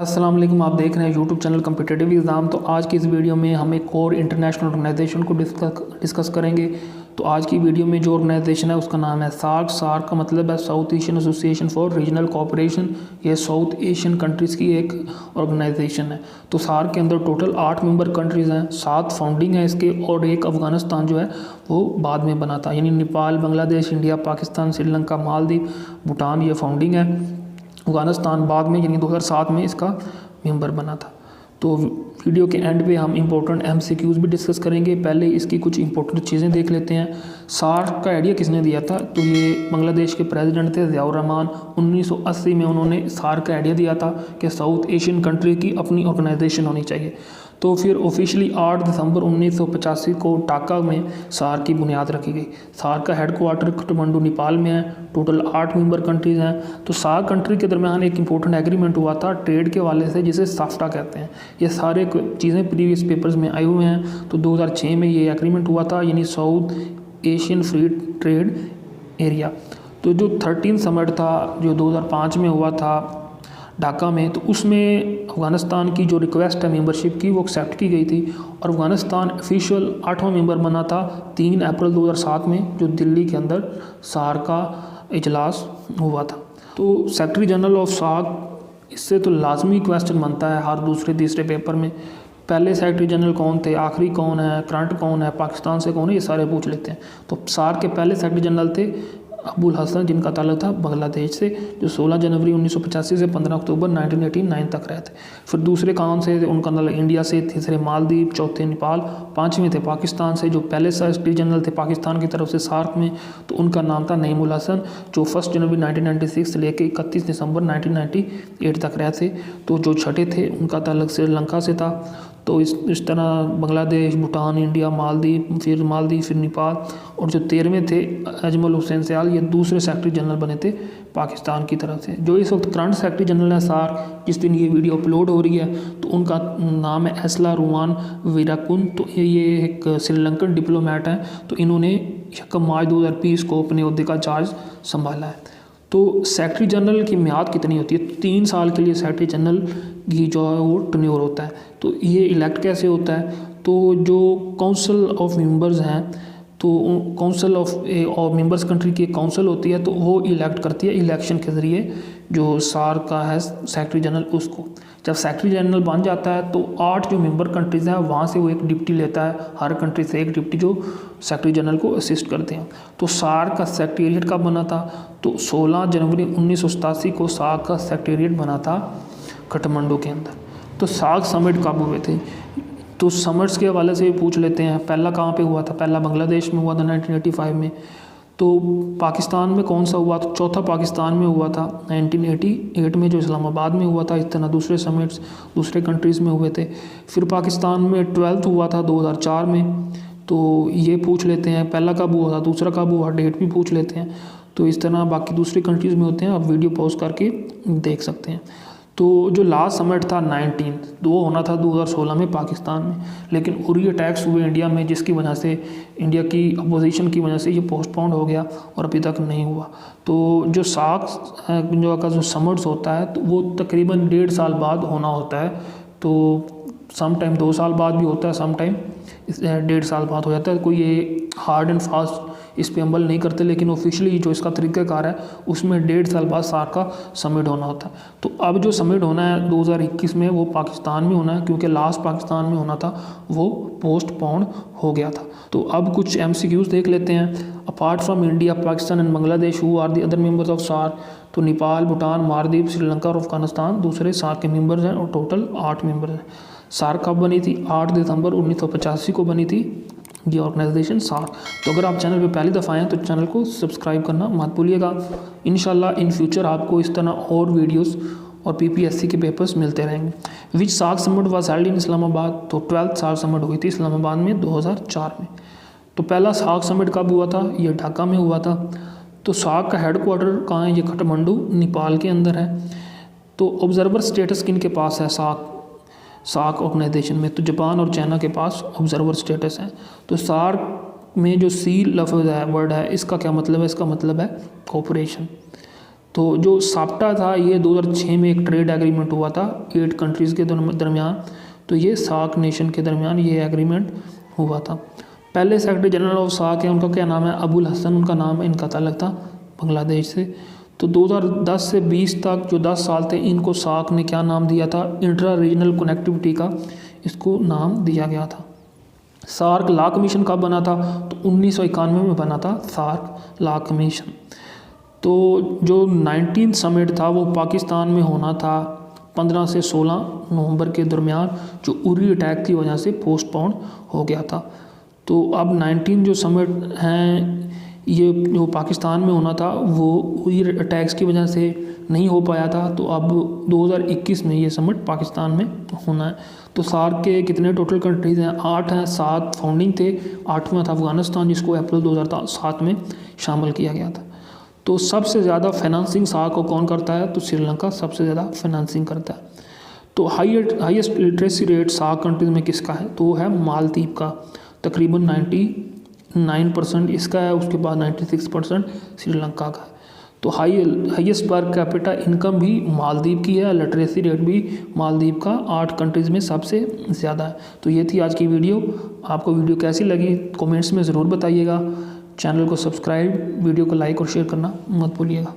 अस्सलाम वालेकुम। आप देख रहे हैं यूट्यूब चैनल कॉम्पिटिटिव एग्ज़ाम। तो आज की इस वीडियो में हम एक और इंटरनेशनल ऑर्गेनाइजेशन को डिस्कस करेंगे। तो आज की वीडियो में जो ऑर्गेनाइजेशन है उसका नाम है सार्क। सार्क का मतलब है south Asian association for regional cooperation. ये साउथ एशियन कंट्रीज़ की एक ऑर्गेनाइजेशन है। तो सार्क के अंदर टोटल 8 मेंबर कंट्रीज़ हैं, 7 फाउंडिंग है इसके, और एक अफगानिस्तान जो है वो बाद में बना था। यानी नेपाल, बांग्लादेश, इंडिया, पाकिस्तान, श्रीलंका, मालदीव, भूटान ये फाउंडिंग है। अफगानिस्तान बाद में यानी 2007 में इसका मेंबर बना था। तो वीडियो के एंड पे हम इंपॉर्टेंट MCQs भी डिस्कस करेंगे। पहले इसकी कुछ इंपॉर्टेंट चीज़ें देख लेते हैं। सार्क का आइडिया किसने दिया था? तो ये बांग्लादेश के प्रेसिडेंट थे ज़ियाउर रहमान। 1980 में उन्होंने सार्क का आइडिया दिया था कि साउथ एशियन कंट्री की अपनी ऑर्गेनाइजेशन होनी चाहिए। तो फिर ऑफिशियली 8 दिसंबर 1985 को ढाका में सार्क की बुनियाद रखी गई। सार्क का हेडक्वार्टर काठमांडू नेपाल में है। टोटल 8 मेंबर कंट्रीज़ हैं। तो सार्क कंट्री के दरमियान एक इंपॉर्टेंट एग्रीमेंट हुआ था ट्रेड के वाले से, जिसे साफ्टा कहते हैं। ये सारे चीज़ें प्रीवियस पेपर्स में आई हुए हैं। तो 2006 में ये एग्रीमेंट हुआ था, यानी south Asian free trade area. तो जो 13 समिट था जो 2005 में हुआ था ढाका में, तो उसमें अफ़गानिस्तान की जो रिक्वेस्ट है मेंबरशिप की वो एक्सेप्ट की गई थी, और अफ़गानिस्तान ऑफिशियल 8वां मेंबर बना था 3 अप्रैल 2007 में, जो दिल्ली के अंदर सार्क का इजलास हुआ था। तो सेक्रेटरी जनरल ऑफ सार्क, इससे तो लाजमी क्वेश्चन बनता है हर दूसरे तीसरे पेपर में। पहले सेक्रेटरी जनरल कौन थे, आखिरी कौन है, करंट कौन है, पाकिस्तान से कौन है, ये सारे पूछ लेते हैं। तो सार्क के पहले सेक्रेटरी जनरल थे अबुल हसन, जिनका ताल्लुक था बांग्लादेश से, जो 16 जनवरी 1985 से 15 अक्टूबर 1989 तक रहे थे। फिर दूसरे कौन से थे? उनका ताल्लुक इंडिया से, तीसरे मालदीव, चौथे नेपाल, 5वें थे पाकिस्तान से। जो पहले सेक्रेटरी जनरल थे पाकिस्तान की तरफ से सार्क में, तो उनका नाम था नईमुल हसन, जो 1 जनवरी 1996 से लेकर 31 दिसंबर 1998 तक रहे थे। तो जो छठे थे उनका ताल्लुक श्रीलंका से था। तो इस तरह बांग्लादेश, भूटान, इंडिया, मालदीव, फिर नेपाल, और जो 13वें थे अजमल हुसैन सयाल, ये दूसरे सेक्रेटरी जनरल बने थे पाकिस्तान की तरफ से। जो इस वक्त करंट सेक्रेटरी जनरल है सार्क, जिस दिन ये वीडियो अपलोड हो रही है, तो उनका नाम है एसला रुवान वीराकुन। तो ये एक श्रीलंकन डिप्लोमेट हैं। तो इन्होंने 1 मार्च 2020 को अपने ओहदे का चार्ज संभाला है। तो सेक्रेटरी जनरल की म्याद कितनी होती है? 3 साल के लिए सेक्रेटरी जनरल की जो है वो टर्न्योर होता है। तो ये इलेक्ट कैसे होता है? तो जो काउंसिल ऑफ मेंबर्स हैं, तो काउंसिल ऑफ मेंबर्स कंट्री की काउंसिल होती है, तो वो इलेक्ट करती है इलेक्शन के ज़रिए जो सार्क का है सेक्रेटरी जनरल उसको। जब सेक्रेटरी जनरल बन जाता है तो 8 जो मेंबर कंट्रीज़ हैं वहाँ से वो एक डिप्टी लेता है, हर कंट्री से एक डिप्टी जो सेक्रेटरी जनरल को असिस्ट करते हैं। तो सार्क का सेक्रेटेरिएट कब बना था? तो 16 जनवरी 1987 को सार्क का सेक्रेटेरिएट बना था काठमांडू के अंदर। तो सार्क समिट कब हुए थे? तो समिट्स के हवाले से पूछ लेते हैं। पहला कहाँ पे हुआ था? पहला बांग्लादेश में हुआ था 1985 में। तो पाकिस्तान में कौन सा हुआ? तो चौथा पाकिस्तान में हुआ था 1988 में, जो इस्लामाबाद में हुआ था। इस तरह दूसरे समिट्स दूसरे कंट्रीज़ में हुए थे। फिर पाकिस्तान में 12th हुआ था 2004 में। तो ये पूछ लेते हैं पहला कब हुआ था, दूसरा कब हुआ, डेट भी पूछ लेते हैं। तो इस तरह बाकी दूसरी कंट्रीज़ में होते हैं, आप वीडियो पॉज करके देख सकते हैं। तो जो लास्ट समिट था 19 वो होना था 2016 में पाकिस्तान में, लेकिन उरी अटैक्स हुए इंडिया में, जिसकी वजह से इंडिया की अपोजिशन की वजह से ये पोस्टपोन्ड हो गया और अभी तक नहीं हुआ। तो जो सार्क जो का जो समिट्स होता है तो वो तकरीबन 1.5 साल बाद होना होता है। तो सम टाइम 2 साल बाद भी होता है, सम टाइम 1.5 साल बाद हो जाता है। कोई ये हार्ड एंड फास्ट इस पे अमल नहीं करते, लेकिन ऑफिशियली जो इसका तरीक़ाकार है उसमें 1.5 साल बाद सार्क का समिट होना होता है। तो अब जो समिट होना है 2021 में वो पाकिस्तान में होना है, क्योंकि लास्ट पाकिस्तान में होना था वो पोस्टपोन्ड हो गया था। तो अब कुछ MCQs देख लेते हैं। Apart from India, Pakistan and Bangladesh, who are the other members of SAARC? तो नेपाल, भूटान, मालदीव, श्रीलंका और अफगानिस्तान दूसरे सार्क के मेंबर्स हैं, और टोटल 8 मेंबर हैं। सार्क कब बनी थी? 8 दिसंबर 1985 को बनी थी ये ऑर्गेनाइजेशन सार्क। तो अगर आप चैनल पे पहली दफ़ा आए तो चैनल को सब्सक्राइब करना मत भूलिएगा। इंशाल्लाह इन फ्यूचर आपको इस तरह और वीडियोस और PPSC के पेपर्स मिलते रहेंगे। Which SAARC summit was held in Islamabad? तो 12th सार्क समिट हुई थी इस्लामाबाद में 2004 में। तो पहला सार्क समिट कब हुआ था? ये ढाका में हुआ था। तो सार्क का हेडक्वार्टर कहाँ है? ये काठमांडू नेपाल के अंदर है। तो ऑब्जर्वर स्टेटस किन के पास है सार्क ऑर्गेनाइजेशन में? तो जापान और चाइना के पास ऑब्जर्वर स्टेटस है। तो सार्क में जो सी लफ्ज़ है, वर्ड है, इसका क्या मतलब है? इसका मतलब है कोऑपरेशन। तो जो साप्टा था ये 2006 में एक ट्रेड एग्रीमेंट हुआ था 8 कंट्रीज़ के दरमियान। तो ये सार्क नेशन के दरमियान ये एग्रीमेंट हुआ था। पहले सेक्रेटरी जनरल ऑफ सार्क है, उनका क्या नाम है, अबुल हसन उनका नाम है, इनका ताल्लुक था बांग्लादेश से। तो 2010 से 20 तक जो 10 साल थे इनको सार्क ने क्या नाम दिया था, इंट्रा रीजनल कनेक्टिविटी का इसको नाम दिया गया था। सार्क लॉ कमीशन कब बना था, तो 1991 में बना था सार्क लॉ कमीशन। तो जो 19 समिट था वो पाकिस्तान में होना था 15 से 16 नवंबर के दरमियान, जो उरी अटैक की वजह से पोस्टपोन हो गया था। तो अब 19 जो समिट हैं ये जो पाकिस्तान में होना था वो उरी अटैक्स की वजह से नहीं हो पाया था। तो अब 2021 में ये समिट पाकिस्तान में होना है। तो सार्क के कितने टोटल कंट्रीज़ हैं, 8 हैं, 7 फाउंडिंग थे, 8वां था अफगानिस्तान जिसको अप्रैल 2007 में शामिल किया गया था। तो सबसे ज़्यादा फाइनेंसिंग सार्क को कौन करता है, तो श्रीलंका सबसे ज़्यादा फाइनेंसिंग करता है। तो highest literacy rate SAARC countries में किसका है, तो वो है मालदीव का, तकरीबन 99% इसका है, उसके बाद 96% श्रीलंका का है। तो हाईएस्ट पर कैपिटा इनकम भी मालदीव की है, लिटरेसी रेट भी मालदीव का 8 कंट्रीज़ में सबसे ज़्यादा है। तो ये थी आज की वीडियो। आपको वीडियो कैसी लगी कमेंट्स में ज़रूर बताइएगा। चैनल को सब्सक्राइब, वीडियो को लाइक और शेयर करना मत भूलिएगा।